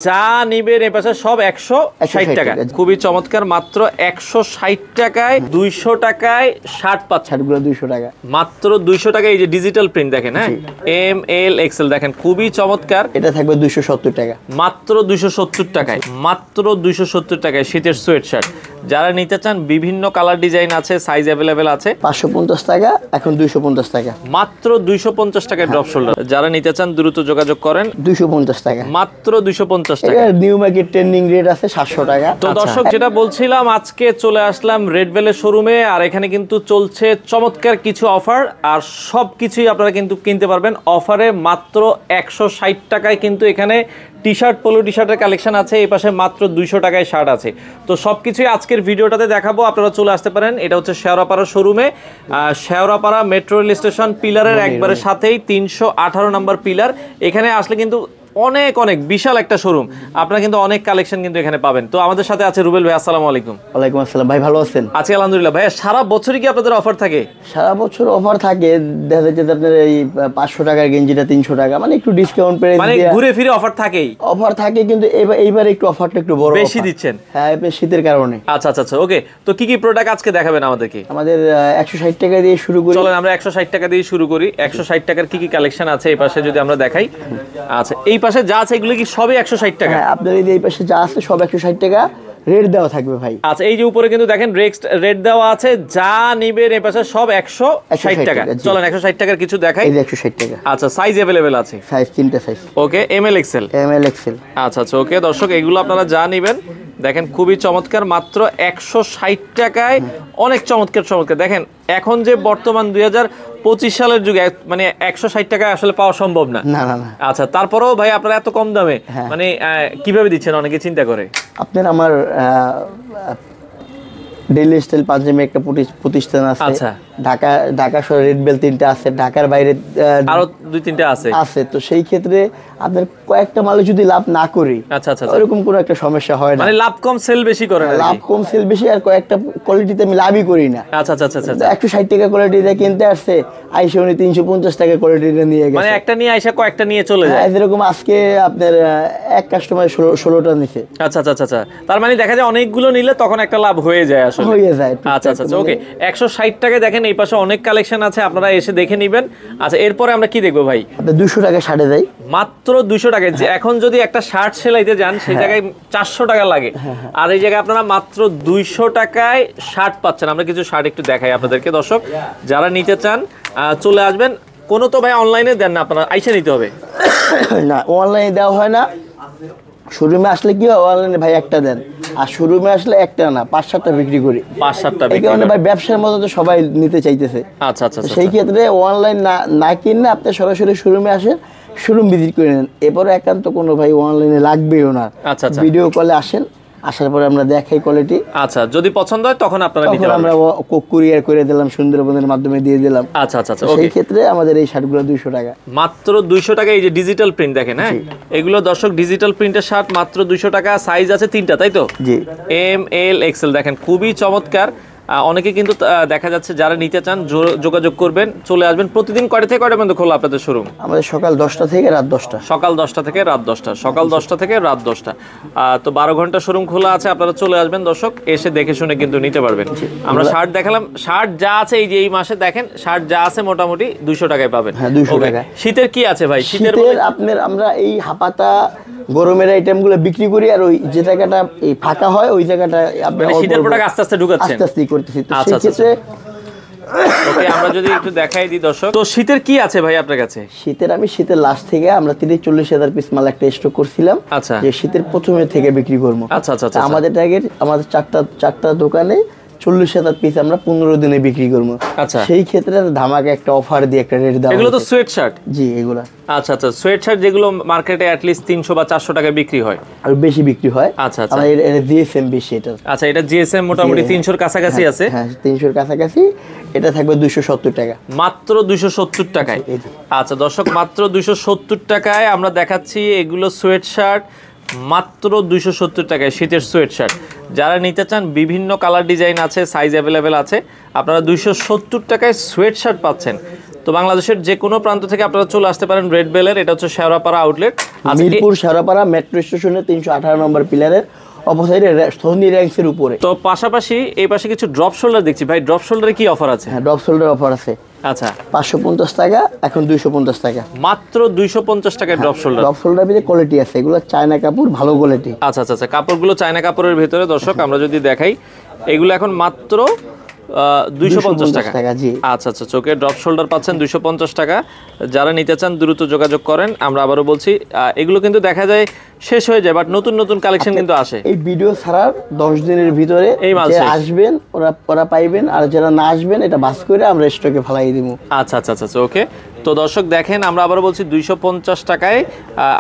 যা নিবেন এই পাশে সব 160 টাকা। খুবই চমৎকার, মাত্র 160 টাকায় 200 টাকায় শার্ট পাচ্ছেন। শার্টগুলো 200 টাকা, মাত্র 200 টাকায়। এই যে ডিজিটাল প্রিন্ট দেখেন, হ্যাঁ, এম এল এক্সেল দেখেন, খুবই চমৎকার। এটা থাকবে 270 টাকা, মাত্র 270 টাকায়, মাত্র 270 টাকায় শীতের সোয়েট শার্ট। যারা নিতে চান বিভিন্ন কালার ডিজাইন আছে, সাইজ অ্যাভেলেবেল আছে। 550 টাকা, এখন 250 টাকা, মাত্র 250 টাকায় ড্রপ শোল্ডার। যারা নিতে চান দ্রুত যোগাযোগ করেন। 250 টাকা, মাত্র 250 টাকা। নিউ মার্কেট ট্রেন্ডিং রেট আছে 700 টাকা। তো দর্শক, যেটা বলছিলাম, আজকে চলে আসলাম রেড বেলের শোরুমে, আর এখানে কিন্তু চলছে চমৎকার কিছু অফার, আর সব কিছুই আপনারা কিন্তু কিনতে পারবেন অফারে। মাত্র 160 টাকায় কিন্তু এখানে টি শার্ট, পোলো টি শার্টের কালেকশন আছে। এই পাশে মাত্র 200 টাকায় শার্ট আছে। তো সবকিছুই আজকের ভিডিওটাতে দেখাবো, আপনারা চলে আসতে পারেন। এটা হচ্ছে শেওড়াপাড়া শোরুমে, শেওড়াপাড়া মেট্রো রেল স্টেশন পিলারের একবারে সাথেই 318 নম্বর পিলার। এখানে আসলে কিন্তু অনেক অনেক বিশাল একটা শোরুম, আপনারা কিন্তু অনেক কালেকশন কিন্তু এখানে পাবেন। তো আমাদের সাথে আছে রুবেল ভাই। আসসালামু আলাইকুম। ওয়ালাইকুম আসসালাম ভাই, ভালো আছেন? আছি আলহামদুলিল্লাহ। ভাই, সারা বছরই কি আপনাদের অফার থাকে? সারা বছর অফার থাকে, দেখা যাচ্ছে আপনার এই 500 টাকার গেঞ্জিটা 300 টাকা, মানে একটু ডিসকাউন্ট পেয়ে, মানে ঘুরে ফিরে অফার থাকেই। অফার থাকে, কিন্তু এইবার একটু অফারটা একটু বড় বেশি দিচ্ছেন। হ্যাঁ, শীতের কারণে। আচ্ছা আচ্ছা আচ্ছা, ওকে। তো কি কি প্রোডাক্ট আজকে দেখাবেন আমাদেরকে? আমাদের 160 টাকা দিয়ে শুরু করি। চলেন আমরা 160 টাকা দিয়ে শুরু করি। 160 টাকার কি কি কালেকশন আছে এই পাশে যদি আমরা দেখাই। আচ্ছা, এই পাশে যা আছে এগুলো কি সবই 160 টাকা? হ্যাঁ, আপনার এই পাশে যা আছে সব 160 টাকা রেট দেওয়া থাকবে ভাই। আচ্ছা, এই যে উপরে কিন্তু দেখেন রেট দেওয়া আছে, যা নিবেন এই পাশে সব 160 টাকা। চলেন 160 টাকার কিছু দেখাই। এই যে 160 টাকা। আচ্ছা, সাইজ अवेलेबल আছে? সাইজ 3টা সাইজ। ওকে, এম এল এক্সেল। আচ্ছা আচ্ছা, ওকে। দর্শক, এগুলো আপনারা যা নিবেন দেখেন, খুবই চমৎকার, মাত্র 160 টাকায়। অনেক চমৎকার চমৎকার দেখেন। এখন যে বর্তমান 2025 সালের যুগে মানে 160 টাকায় আসলে পাওয়া সম্ভব না। না না না। আচ্ছা, তারপরেও ভাই আপনারা এত কম দামে মানে কিভাবে দিচ্ছেন? অনেকে চিন্তা করে। আপনার আমার ডেইলি স্টাইল পাঞ্জাবি একটা প্রতিষ্ঠান আছে। আচ্ছা, ঢাকা শহরে রেড বেল 3টা আছে, ঢাকার বাইরে আরো 2-3টা আছে। তো সেই ক্ষেত্রে আপনার কয়েকটা মালে যদি লাভ না করি, আচ্ছা আচ্ছা, এরকম কোনো একটা সমস্যা হয় না। মানে লাভ কম সেল বেশি করে না? লাভ কম সেল বেশি, আর কয়েকটা কোয়ালিটিতে আমি লাভই করি না। আচ্ছা আচ্ছা আচ্ছা, 160 টাকা কোয়ালিটিটা কিনতে আসছে, আইসা উনি 350 টাকা কোয়ালিটিটা নিয়ে গেছে। মানে একটা নিয়ে আইসা কয়েকটা নিয়ে চলে যায়। যেরকম আজকে আপনার এক কাস্টমার 16টা নিছে। আচ্ছা আচ্ছা আচ্ছা, তার মানে দেখা যায় অনেকগুলো নিলে তখন একটা লাভ হয়ে যায় আসলে। হয়ে যায়। আচ্ছা আচ্ছা, ওকে। 160 টাকায় দেখেন এই পাশে অনেক কালেকশন আছে, আপনারা এসে দেখে নেবেন। আচ্ছা, এরপরে আমরা কি দেখবো ভাই? আপনি 200 টাকা শার্টে দেয়, মাত্র 200 টাকায়। যে এখন যদি একটা শার্ট সেলাইতে যান সেই জায়গায় 400 টাকা লাগে, আর এই জায়গায় আপনারা মাত্র 200 টাকায় শার্ট পাচ্ছেন। আমরা কিছু শার্ট একটু দেখাই আপনাদেরকে। দর্শক, যারা নিতে চান চলে আসবেন। কোনো তো ভাই অনলাইনে দেন না, আপনারা আইসা নিতে হবে? না, অনলাইনে দেওয়া হয় না। শোরুমে আসলে কি হয়, অনলাইনে ভাই একটা দেন, আর শোরুমে আসলে একটা না 5-7টা বিক্রি করি। 5-7টা এই কারণে ভাই ব্যবসার মতো তো সবাই নিতে চাইতেছে। আচ্ছা আচ্ছা, সেই ক্ষেত্রে অনলাইন না কিনে আপনি সরাসরি শোরুমে আসেন, শোরুম ভিজিট করে নেন। এরপরে একান্ত কোনো ভাই অনলাইনে লাগবেও না। আচ্ছা আচ্ছা, ভিডিও কলে আসেন, আসার পরে আমরা দেখাই কোয়ালিটি। আচ্ছা, যদি পছন্দ হয় তখন আপনারা নিতে পারবেন। আমরা কুরিয়ার করে দিলাম, সুন্দরবনের মাধ্যমে দিয়ে দিলাম। আচ্ছা আচ্ছা আচ্ছা, সেই ক্ষেত্রে আমাদের এই শার্টগুলো 200 টাকা। মাত্র 200 টাকা। এই যে ডিজিটাল প্রিন্ট দেখেন, হ্যাঁ, এগুলো দর্শক ডিজিটাল প্রিন্টের শার্ট, মাত্র 200 টাকা। সাইজ আছে 3টা, তাই তো? জি, এম এল এক্সেল দেখেন, খুবই চমৎকার। অনেকে কিন্তু দেখা যাচ্ছে যারা নিতে চান যোগাযোগ করবেন, চলে আসবেন। প্রতিদিন কয়টা থেকে কয়টা পর্যন্ত খোলা আপনাদের শোরুম? আমাদের সকাল 10টা থেকে রাত 10টা। সকাল 10টা থেকে রাত 10টা। সকাল 10টা থেকে রাত 10টা। তো 12 ঘন্টা শোরুম খোলা আছে। আপনারা চলে আসবেন দর্শক, এসে দেখে শুনে কিন্তু নিতে পারবেন। আমরা শার্ট দেখালাম, শার্ট যা আছে এই যে এই মাসে দেখেন শার্ট যা আছে মোটামুটি 200 টাকায় পাবেন। হ্যাঁ, 200 টাকা। শীতের কি আছে ভাই? শীতের আপনার আমরা এই হাপাতা গরমের আইটেমগুলো বিক্রি করি, আর ওই যে জায়গাটা এই ফাঁকা হয় ওই জায়গাটা মানে শীতের প্রোডাক্ট আস্তে আস্তে ঢুকাচ্ছেন? আস্তে আস্তে করতেছি। তো আচ্ছা সেই ক্ষেত্রে ওকে, আমরা যদি একটু দেখাই দিই দর্শক। তো শীতের কি আছে ভাই আপনার কাছে? শীতের লাস্ট থেকে আমরা 30-40 পিস মাল একটা স্টক করছিলাম। আচ্ছা, যে শীতের প্রথমে থেকে বিক্রি করবো। আচ্ছা আচ্ছা আচ্ছা, আমাদের টার্গেট, আমাদের চারটা দোকানে 40,000 পিস আমরা 15 দিনে বিক্রি করবো। আচ্ছা, সেই ক্ষেত্রে ধামাকে একটা অফার দিয়ে একটা রেট দেওয়া। এগুলো তো সোয়েট শার্ট? জি, এগুলো। আচ্ছা আচ্ছা, সোয়েট শার্ট যেগুলো মার্কেটে অ্যাট লিস্ট 300 বা 400 টাকায় বিক্রি হয়, আর বেশি বিক্রি হয়। আচ্ছা আচ্ছা, এটা জিএসএম বেশি। এটা আচ্ছা, এটা জিএসএম মোটামুটি 300 এর কাছাকাছি আছে। হ্যাঁ, 300 এর কাছাকাছি। এটা থাকবে 270 টাকা, মাত্র 270 টাকায়। আচ্ছা দর্শক, মাত্র 270 টাকায় আমরা দেখাচ্ছি এগুলো সোয়েট শার্ট, মাত্র 270 টাকায় শীতের সোয়েট শার্ট। যারা নিতে চান বিভিন্ন কালার ডিজাইন আছে, সাইজ অ্যাভেলেবেল আছে। আপনারা 270 টাকায় সোয়েট শার্ট পাচ্ছেন। তো বাংলাদেশের যে কোনো প্রান্ত থেকে আপনারা চলে আসতে পারেন রেড বেলের। এটা হচ্ছে শেওড়াপাড়া আউটলেট, মিরপুর শেওড়াপাড়া মেট্রো স্টেশনের 318 নম্বর পিলারের অপোজিটে সোনি র্যাঙ্কসের উপরে। তো পাশাপাশি এই পাশে কিছু ড্রপ শোল্ডার দেখছি ভাই, ড্রপ শোল্ডারে কি অফার আছে? হ্যাঁ, ড্রপ শোল্ডার অফার আছে। আচ্ছা, 550 টাকা, এখন 250 টাকা, মাত্র 250 টাকায় ড্রপ শোল্ডার। ড্রপ শোল্ডার ভিতরে কোয়ালিটি আছে, এগুলো চায়না কাপড়, ভালো কোয়ালিটি। আচ্ছা আচ্ছা আচ্ছা, কাপড়গুলো চায়না কাপড়ের ভিতরে দর্শক আমরা যদি দেখাই, এগুলো এখন মাত্র 250 টাকা। জি। আচ্ছা আচ্ছা, চোখে ড্রপ শোল্ডার পাচ্ছেন 250 টাকা। যারা নিতে চান দ্রুত যোগাযোগ করেন। আমরা আবারও বলছি, এগুলো কিন্তু দেখা যায় শেষ হয়ে যায়, বাট নতুন নতুন কালেকশন কিন্তু আসে। এই ভিডিও ছাড়ার 10 দিনের ভিতরে এই মাল যে আসবেন ওরা পাইবেন, আর যারা না আসবেন এটা বাস করে আমরা স্টকে ফেলাই দিব। আচ্ছা আচ্ছা আচ্ছা, ওকে। তো দর্শক দেখেন, আমরা আবারও বলছি 250 টাকায়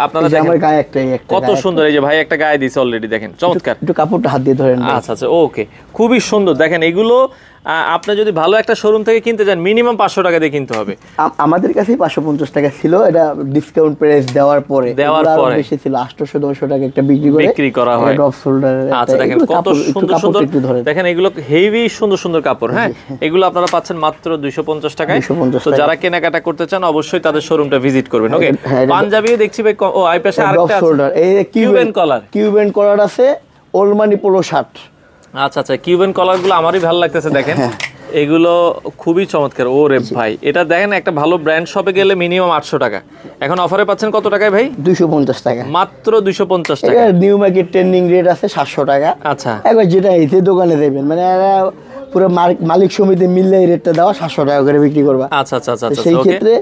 আপনারা দেখেন আমার গায়ে একটা কত সুন্দর। এই যে ভাই একটা গায়ে দিছে অলরেডি, দেখেন চমৎকার। একটু কাপড়টা হাত দিয়ে ধরেন। আচ্ছা আচ্ছা, ওকে, খুবই সুন্দর। দেখেন এগুলো আপনি যদি ভালো একটা শোরুম থেকে কিনতে চান মিনিমাম 500 টাকা দিয়ে কিনতে হবে। আমাদের কাছে 550 টাকা ছিল, এটা ডিসকাউন্ট প্রাইস দেওয়ার পরে বেশি ছিল, 800-900 টাকা একটা বিক্রি করা হয় ড্রপ শোল্ডার। আচ্ছা, দেখেন কত সুন্দর সুন্দর, দেখেন এগুলো হেভি সুন্দর সুন্দর কাপড়। হ্যাঁ, এগুলো আপনারা পাচ্ছেন মাত্র 250 টাকায়। তো যারা কেনাকাটা করতে চান অবশ্যই তাদের শোরুমটা ভিজিট করবেন। ওকে, পাঞ্জাবিও দেখছি ভাই। ও আই পাশে আরেকটা শোল্ডার, এই কিউবেন কলার আছে, ওল্ড মানি পোলো শার্ট। আচ্ছা আচ্ছা, কিউবেন কলারগুলো আমারই ভালো লাগতেছে। দেখেন এগুলো খুবই চমৎকার। ও রে ভাই, এটা দেখেন একটা ভালো ব্র্যান্ড শপে গেলে মিনিমাম 800 টাকা, এখন অফারে পাচ্ছেন কত টাকায় ভাই? 250 টাকা, মাত্র 250 টাকা। নিউ মার্কেট ট্রেন্ডিং রেট আছে 700 টাকা। আচ্ছা, একবার যেটা এতে দোকানে দেবেন, মানে পুরো মালিক সমিতি মিললে এই রেটটা দেওয়া 700 টাকা করে বিক্রি করবা। আচ্ছা আচ্ছা আচ্ছা, সেই ক্ষেত্রে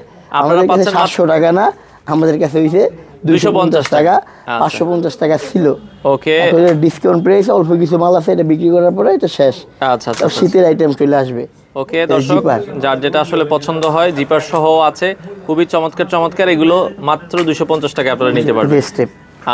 আমাদের কাছে 700 টাকা না, আমাদের কাছে হইছে 250 টাকা। 550 টাকা ছিল। ওকে, ডিসকাউন্ট প্রাইস অল্প কিছু মাল আছে, এটা বিক্রি করার পরে এটা শেষ। আচ্ছা আচ্ছা, শীতের আইটেম চলে আসবে। ওকে দর্শক, যার যেটা আসলে পছন্দ হয়, জিপার সহ আছে, খুবই চমৎকার চমৎকার। এগুলো মাত্র 250 টাকা আপনারা নিতে পারবেন।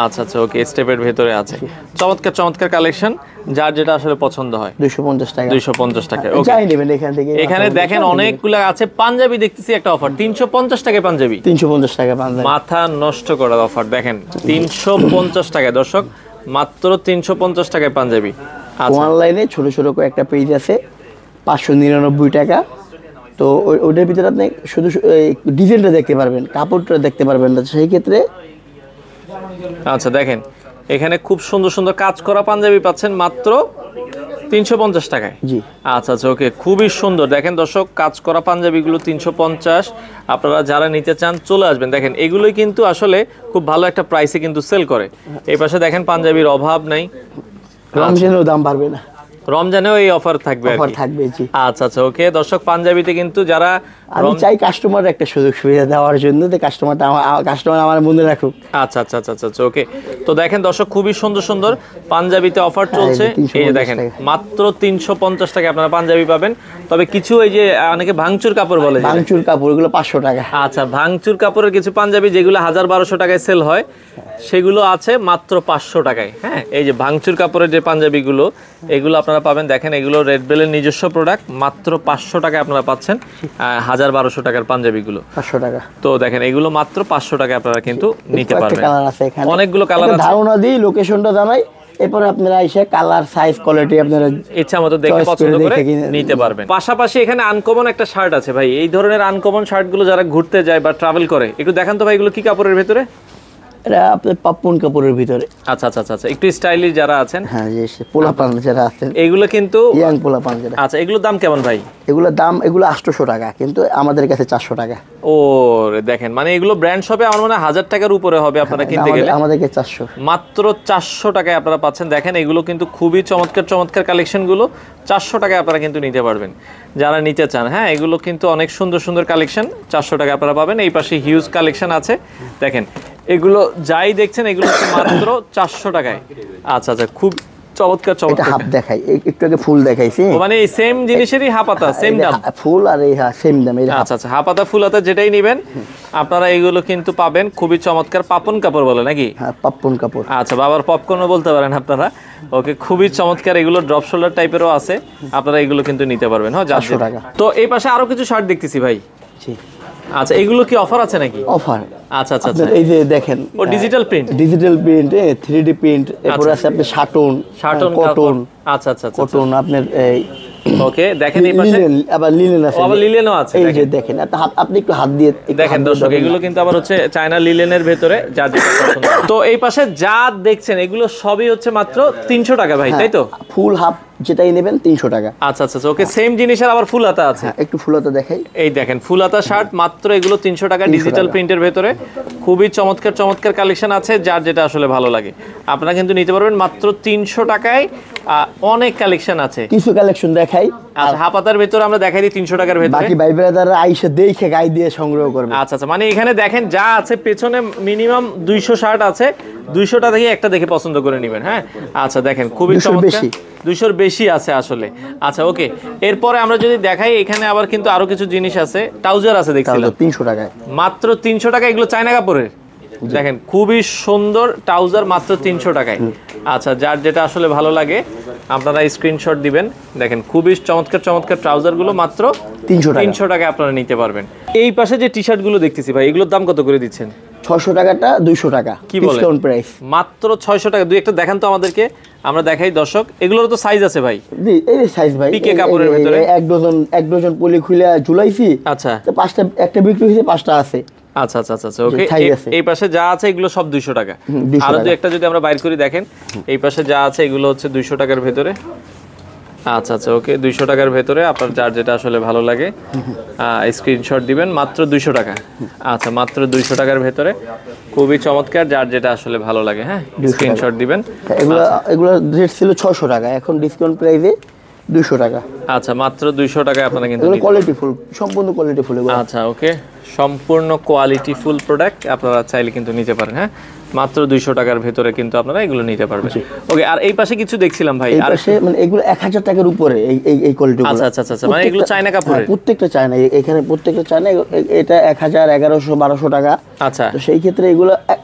আচ্ছা আচ্ছা, ওকে, স্টেপের ভেতরে আছে চমৎকার চমৎকার কালেকশন, যার যেটা আসলে পছন্দ হয়। 250 টাকা, 250 টাকা। ওকে, যাই নেবেন এখান থেকে। এখানে দেখেন অনেকগুলো আছে। পাঞ্জাবি দেখতেছি একটা অফার, 350 টাকায় পাঞ্জাবি। 350 টাকা পাঞ্জাবি, মাথা নষ্ট করার অফার। দেখেন 350 টাকায় দর্শক, মাত্র 350 টাকায় পাঞ্জাবি। অনলাইনে ছোট ছোট কয়েকটা পেজ আছে, 599 টাকা। তো ওইটার ভিতরে আপনি শুধু ডিজাইনটা দেখতে পারবেন, কাপড়টা দেখতে পারবেন না, সেই ক্ষেত্রে। আচ্ছা, দেখেন এখানে খুব সুন্দর সুন্দর কাজ করা পাঞ্জাবি পাচ্ছেন মাত্র 350 টাকায়। জি। আচ্ছা আচ্ছা, ওকে, খুবই সুন্দর। দেখেন দর্শক, কাজ করা পাঞ্জাবিগুলো 350। আপনারা যারা নিতে চান চলে আসবেন। দেখেন এগুলোই কিন্তু আসলে খুব ভালো একটা প্রাইসে কিন্তু সেল করে। এই পাশে দেখেন পাঞ্জাবির অভাব নাই। রমজানেও দাম বাড়বে না, রমজানেও এই অফার থাকবে। অফার থাকবে, জি। আচ্ছা আচ্ছা, ওকে দর্শক, পাঞ্জাবিতে কিন্তু যারা, আমি চাই কাস্টমার একটা সুযোগ সুবিধা দেওয়ার জন্য, যে কাস্টমার আমার মনে রাখুক। আচ্ছা আচ্ছা আচ্ছা আচ্ছা, ওকে। তো দেখেন দর্শক, খুবই সুন্দর সুন্দর পাঞ্জাবিতে অফার চলছে। এই যে দেখেন মাত্র 350 টাকা আপনারা পাঞ্জাবি পাবেন। তবে কিছু এই যে অনেকে ভাঙচুর কাপড় বলে, ভাঙচুর কাপড়, এগুলো 500 টাকা। আচ্ছা, ভাঙচুর কাপড়ের কিছু পাঞ্জাবি যেগুলো 1000-1200 টাকায় সেল হয়, সেগুলো আছে মাত্র 500 টাকায়। হ্যাঁ, এই যে ভাঙচুর কাপড়ের যে পাঞ্জাবিগুলো, এগুলো আপনারা পাবেন। দেখেন এগুলো রেড বেলের নিজস্ব প্রোডাক্ট, মাত্র 500 টাকায় আপনারা পাচ্ছেন 1000-1200 টাকার পাঞ্জাবিগুলো 500 টাকা। তো দেখেন এগুলো মাত্র 500 টাকায় আপনারা কিন্তু নিতে পারবেন। কালার আছে এখানে, অনেকগুলো কালার আছে। ধারণা দিই, লোকেশনটা জানাই, এরপরে আপনারা এসে কালার, সাইজ, কোয়ালিটি আপনারা ইচ্ছা মতো দেখে পছন্দ করে নিতে পারবেন। পাশাপাশি এখানে আনকমন একটা শার্ট আছে ভাই। এই ধরনের আনকমন শার্টগুলো যারা ঘুরতে যায় বা ট্রাভেল করে, একটু দেখান তো ভাই, এগুলো কি কাপড়ের ভেতরে? এটা আপনার পাপ্পন কাপড়ের ভিতরে। আচ্ছা আচ্ছা আচ্ছা, একটু স্টাইলিশ যারা আছেন, হ্যাঁ, পোলাপান যারা আছেন, এগুলো কিন্তু ইয়াং পোলাপান যারা। আচ্ছা, এগুলোর দাম কেমন ভাই? এগুলোর দাম 800 টাকা, কিন্তু আমাদের কাছে 400 টাকা। ও দেখেন, মানে এগুলো ব্র্যান্ড শপে আমার মনে হয় 1000 টাকার উপরে হবে আপনারা কিনতে গেলে, আমাদেরকে 400, মাত্র 400 টাকায় আপনারা পাচ্ছেন। দেখেন এগুলো কিন্তু খুবই চমৎকার চমৎকার কালেকশনগুলো, 400 টাকায় আপনারা কিন্তু নিতে পারবেন যারা নিতে চান। হ্যাঁ, এগুলো কিন্তু অনেক সুন্দর সুন্দর কালেকশন, 400 টাকায় আপনারা পাবেন। এই পাশে হিউজ কালেকশন আছে। দেখেন এগুলো যাই দেখছেন, এগুলো মাত্র 400 টাকায়। আচ্ছা আচ্ছা, খুব চমৎকার চমৎকার। হাফ দেখাই, একটু আগে ফুল দেখাইছি, মানে এই সেম জিনিসেরই হাফাতা সেম দাম, ফুল আর এই সেম দাম। আচ্ছা আচ্ছা, হাফাতা ফুল হাতা যেটাই নেবেন আপনারা এগুলো কিন্তু পাবেন। খুবই চমৎকার পাপন কাপড় বলে নাকি? হ্যাঁ, পাপ্পন কাপড়। আচ্ছা, বাবার পপকর্নও বলতে পারেন আপনারা। ওকে, খুবই চমৎকার। এগুলো ড্রপ শোল্ডার টাইপেরও আছে, আপনারা এগুলো কিন্তু নিতে পারবেন। হ্যাঁ, 400 টাকা। তো এই পাশে আরো কিছু শার্ট দেখতেছি ভাই। জি। আচ্ছা, এগুলো কি অফার আছে নাকি? অফার। আচ্ছা আচ্ছা আচ্ছা, এই যে দেখেন, ও ডিজিটাল প্রিন্ট, 3D প্রিন্ট, এরপর আছে আপনার শাটন, কটন। আচ্ছা আচ্ছা আচ্ছা, কটন আপনার এই ওকে দেখেন এই পাশে লিলেন, আবার লিলেন আছে, আবার লিলেনও আছে এই যে দেখেন। দেখেন আপনি একটু হাত দিয়ে দেখেন দর্শক এগুলো কিন্তু আবার হচ্ছে চায়না লিলেনের ভেতরে যার যেটা পছন্দ। তো এই পাশে যা দেখছেন এগুলো সবই হচ্ছে মাত্র 300 টাকা ভাই, তাই তো? ফুল হাফ যেটাই নেবেন 300 টাকা। আচ্ছা আচ্ছা ওকে, সেম জিনিসের আবার ফুল হাতা আছে। একটু ফুলতা দেখাই, এই দেখেন ফুল হাতা শার্ট মাত্র এগুলো 300 টাকা, 300 ডিজিটাল টাকা। প্রিন্টের ভেতরে খুবই চমৎকার চমৎকার কালেকশন আছে, যার যেটা আসলে ভালো লাগে আপনারা কিন্তু নিতে পারবেন মাত্র 300 টাকায়। অনেক কালেকশন আছে, কিছু কালেকশন দেখাই। আচ্ছা হাপাতার ভেতরে আমরা দেখাই দিই 300 টাকার ভেতরে। বাকি ভাই ব্রাদাররা আইসা দেখে গাই দিয়ে সংগ্রহ করবে। আচ্ছা আচ্ছা, মানে এখানে দেখেন যা আছে, পেছনে মিনিমাম 200 শার্ট আছে, 200টা থেকে একটা দেখে পছন্দ করে নেবেন। হ্যাঁ আচ্ছা দেখেন খুবই 200 চমৎকার, বেশি। 200-র বেশি আছে আসলে। আচ্ছা ওকে, এরপরে আমরা যদি দেখাই এখানে আবার কিন্তু আরো কিছু জিনিস আছে, ট্রাউজার আছে দেখছিলাম 300 টাকায়, মাত্র 300 টাকা। এগুলো চায়না কাপড়ের, দেখেন খুবই সুন্দর ট্রাউজার মাত্র 300 টাকায়। আচ্ছা যার যেটা আসলে ভালো লাগে আপনারা স্ক্রিনশট দিবেন। দেখেন খুবই চমৎকার চমৎকার ট্রাউজার গুলো মাত্র 300 টাকায় আপনারা নিতে পারবেন। এই পাশে যে টি শার্ট গুলো দেখতেছি ভাই, এগুলোর দাম কত করে দিচ্ছেন? 600 টাকাটা 200 টাকা কি বলেন? ডিসকাউন্ট প্রাইস মাত্র 600 টাকা। দুই একটা দেখান তো আমাদেরকে, আমরা দেখাই দর্শক। এগুলোর তো সাইজ আছে ভাই, জি, এই সাইজ ভাই, পিকে কাপড়ের ভিতরে। এক ডজন পলি খুলে ঝুলাইছি। আচ্ছা তো পাঁচটা, একটা বিক্রি হয়েছে, পাঁচটা আছে। আচ্ছা আচ্ছা আচ্ছা ওকে। size আছে। এই পাশে যা আছে এগুলো সব 200 টাকা। 200 আরো টাকা। দুই একটা যদি আমরা বাইর করি দেখেন, এই পাশে যা আছে এগুলো হচ্ছে 200 টাকার ভেতরে। আচ্ছা আচ্ছা ওকে, 200 টাকার ভেতরে আপনার যার যেটা আসলে ভালো লাগে স্ক্রিনশট দিবেন, মাত্র 200 টাকা। আচ্ছা মাত্র 200 টাকার ভেতরে খুবই চমৎকার, যার যেটা আসলে ভালো লাগে হ্যাঁ স্ক্রিনশট দিবেন। এগুলো রেট ছিল 600 টাকা, এখন ডিসকাউন্ট প্রাইসে 200 টাকা। আচ্ছা মাত্র 200 টাকায় আপনারা কিন্তু এগুলো নিতে কোয়ালিটি ফুল, সম্পূর্ণ কোয়ালিটি ফুল এগুলো। আচ্ছা ওকে, সম্পূর্ণ কোয়ালিটি ফুল প্রোডাক্ট আপনারা চাইলে কিন্তু নিতে পারেন। হ্যাঁ মাত্র 200 টাকার ভেতরে কিন্তু আপনারা এগুলো নিতে পারবেন। ওকে, আর এই পাশে কিছু দেখছিলাম ভাই, এই আর পাশে মানে এগুলো 1000 টাকার উপরে এই কোয়ালিটি। আচ্ছা আচ্ছা আচ্ছা, মানে এগুলো চায়না কাপড়ের? প্রত্যেকটা চায়না, এখানে প্রত্যেকটা চায়না। এটা 1000, 1100, 1200 টাকা। আচ্ছা তো সেই ক্ষেত্রে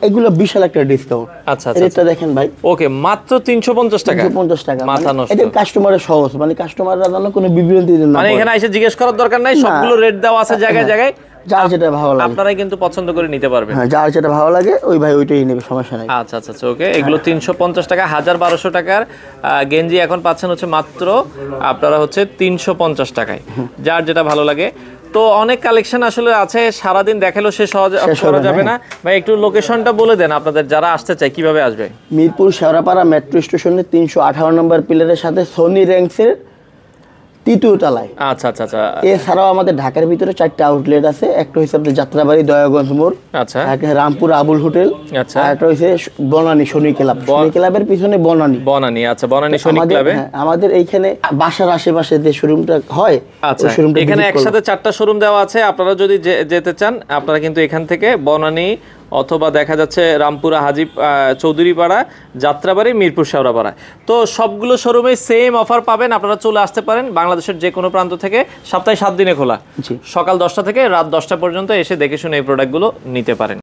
এগুলো বিশাল একটা ডিসকাউন্ট। আচ্ছা আচ্ছা রেটটা দেখেন ভাই, ওকে মাত্র 350 টাকা। 350 টাকা, মাথা নষ্ট। এটা কাস্টমারের সহজ, মানে কাস্টমাররা যেন কোনো বিভ্রান্তি না মানে পড়ে। এখানে এসে জিজ্ঞেস করার দরকার নাই, সবগুলো রেট দেওয়া আছে জায়গায় জায়গায়, যার যেটা ভালো লাগে আপনারাই কিন্তু পছন্দ করে নিতে পারবেন। হ্যাঁ, যার যেটা ভালো লাগে ওই ভাই ওইটাই নেবে, সমস্যা নাই। আচ্ছা আচ্ছা ওকে, এগুলো 350 টাকা। 1200 টাকার গেঞ্জি এখন পাচ্ছেন হচ্ছে মাত্র আপনারা হচ্ছে 350 টাকায়, যার যেটা ভালো লাগে। তো অনেক কালেকশন আসলে আছে, সারাদিন দেখালেও শেষ করা যাবে না ভাই। একটু লোকেশনটা বলে দেন আপনাদের, যারা আসতে চায় কিভাবে আসবে? মিরপুর শেওড়াপাড়া মেট্রো স্টেশনের 358 নম্বর পিলারের সাথে সোনি র্যাঙ্কসের 3য় তলায়। আচ্ছা আচ্ছা আচ্ছা এছাড়াও আমাদের ঢাকার ভিতরে 4টা আউটলেট আছে। একটা হচ্ছে আপনার যাত্রাবাড়ি দয়াগঞ্জ মোড়, আচ্ছা একটা রামপুর আবুল হোটেল, আচ্ছা। আর একটা হচ্ছে বনানী শনি ক্লাব। শনি ক্লাবের পিছনে বনানী। বনানী, আচ্ছা বনানী শনি ক্লাবে। আমাদের এইখানে বাসার আশেপাশে যে শোরুমটা হয়, আচ্ছা এখানে একসাথে 4টা শোরুম দেওয়া আছে। আপনারা যদি যেতে চান আপনারা কিন্তু এখান থেকে বনানী অথবা দেখা যাচ্ছে রামপুরা, হাজি চৌধুরীপাড়া, যাত্রাবাড়ি, মিরপুর শেওড়াপাড়া, তো সবগুলো শোরুমে সেম অফার পাবেন। আপনারা চলে আসতে পারেন বাংলাদেশের যে কোনো প্রান্ত থেকে, সপ্তাহে 7 দিনে খোলা, সকাল 10টা থেকে রাত 10টা পর্যন্ত এসে দেখে শুনে এই প্রোডাক্টগুলো নিতে পারেন।